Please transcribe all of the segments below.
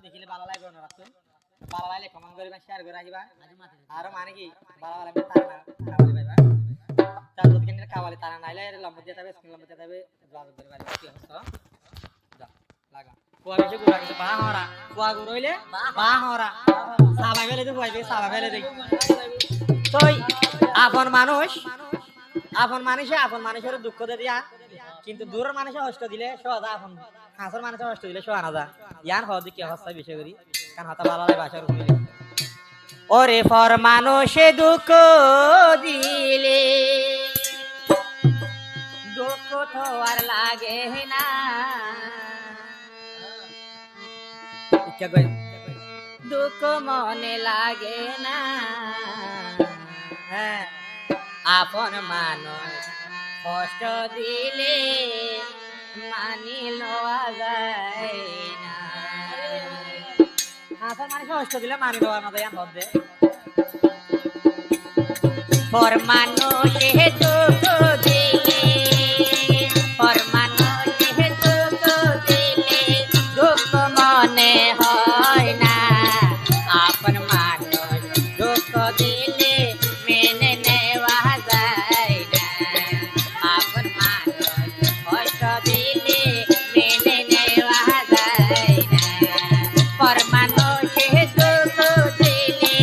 দেখিলে ভালো লাগবে না ভালো লাগলে কমেন্ট করে শেয়ার করে রাখিবা আর মানে কি ভালো লাগবে তারা যদি কিনে খাওয়ালে তারা নাইলে লম্বা দিয়ে যাবে স্কিন লম্বা দিয়ে যাবে জবাব করে পারবে কি অবস্থা যা লাগা কুয়া বেশি গুড়া কিছু বা হরা কুয়া গুড়ইলে বা হরা সাবা ফেলে দে কুয়া দিয়ে সাবা ফেলে দে তোই আপন মানুষে আপন মানুষের দুঃখ দে দিয়া কিন্তু দূরের মানুষে কষ্ট দিলে সহজা আপন কাছের মানুষের কষ্ট দিলে সহানা যা ইয়ান হদি কি অবস্থা বিষয় করি কারণ হতা ভালো লাগে ভাষার উপরে ওরে ফর মানুষে দুঃখ দিলে দুঃখ তো আর লাগে না দুঃখ মনে লাগে না আপন মানুষ কষ্ট দিলে মানি লওয়া যায় না আপন মানুষ কষ্ট দিলে মানি লওয়ার মতো ইয়ান হচ্ছে পর মানুষে দুঃখ দিলে পর মানুষে দুঃখ দিলে দুঃখ মনে হয় না আপন মানুষ দুঃখ দিলে মেনে নেওয়া যায় না আপন মানুষ কষ্ট দিলে মেনে নেওয়া যায় না পর মানুষে দুঃখ দিলে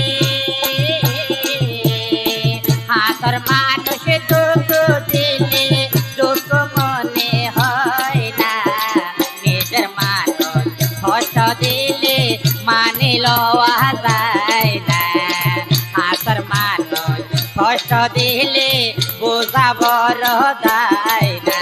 হাতর মানুষে দুঃখ দিলে দুঃখ মনে হয় না নিজের মানুষ কষ্ট দিলে মানে লওয়া যায় না হাতর মানুষ কষ্ট দিলে বোঝা বড় যায় না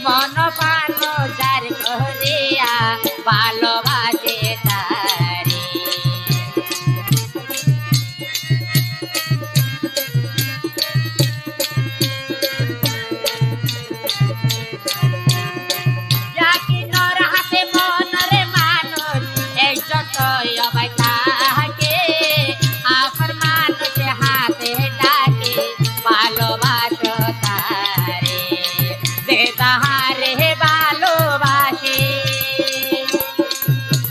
মন পানো যার করিয়া ভালোবাসে তারে জাকিনোর হাতে মনরে মানুষ একজন অবাই থাকে আপন মানুষে হাতে ডাকে ভালোবাসো তারে দে তাহারে ভালোবাসে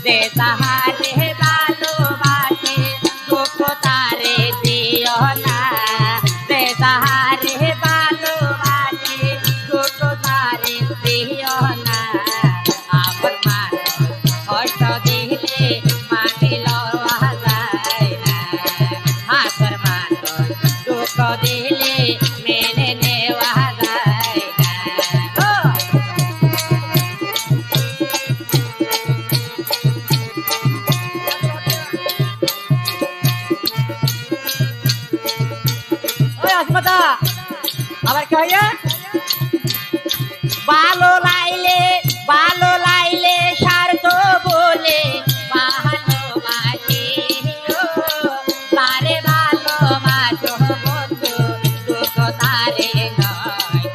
দে তাহারে ভালোবাসে দুঃখ তারে দিও না দে তাহারে ভালোবাসে দুঃখ তারে দিও না আপন মানুষ কষ্ট দিলে মানি লওয়া যায় না হাতের মানুষ দুঃখ দিলে মেনে নেওয়া যায় না ওই আসমতা আবার কি হইয়া ভালো লাইলে স্বার্থ বলে ভালোবাসি তারে ভালোবাসো বন্ধু দুঃখ তারে নয়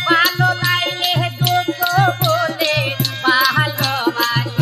ভালো লাইলে দুঃখ বলে ভালোবাসি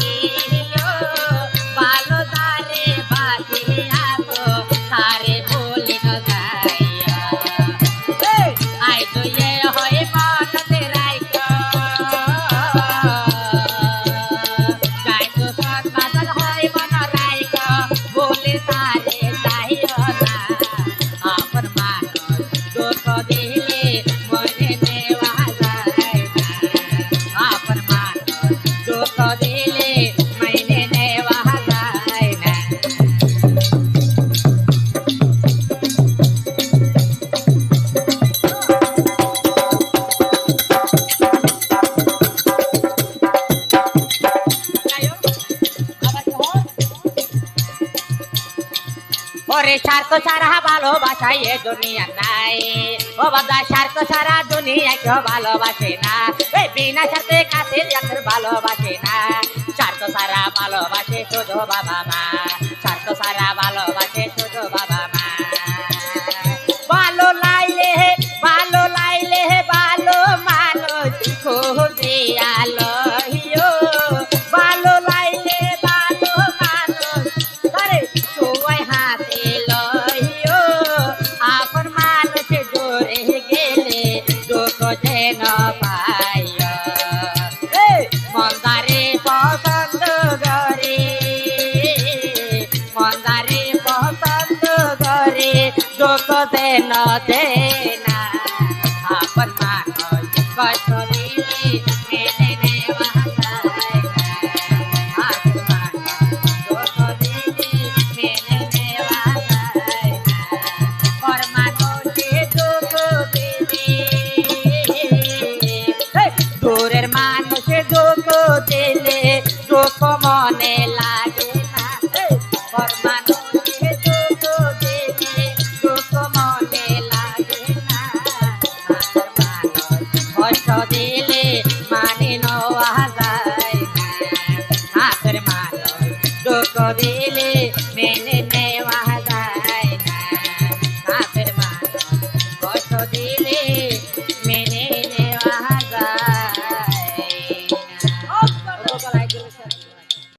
স্বার্থ ছাড়া ভালোবাসায় এ দুনিয়া নাই ও বাবা স্বার্থ ছাড়া দুনিয়া কেউ ভালোবাসে না এই বিনা স্বার্থে কাছে যাদের ভালোবাসে না স্বার্থ ছাড়া ভালোবাসে শুধু বাবা মা স্বার্থ ছাড়া ভালোবাসে শুধু বাবা মা ভালো লাইলে ভালো মানুষ খুঁজে আলো ভালো লাইলে ভালো মানুষ আরে সবাই হাতে লইও আপন মানুষ দূরে গেলে দুঃখ যেন পাইও মন্দারে পছন্দ করে মন্দারে পছন্দ করে দুঃখ যেন দে না আপন মানুষ কষ্ট দিলে মেনে নেওয়া যায় না আপন মানুষ দুঃখ দিলে মেনে নেওয়া যায় না পর মানুষে দুঃখ দিলে দূরের মানুষে দুঃখ দিলে দুঃখ মনে লাগে না পর মানুষে দুঃখ দিলে দুঃখ মনে লাগে না আপন মানুষ কষ্ট দিলে মানে নেওয়া যায় না হাতের মানুষ দুঃখ দিলে মেনে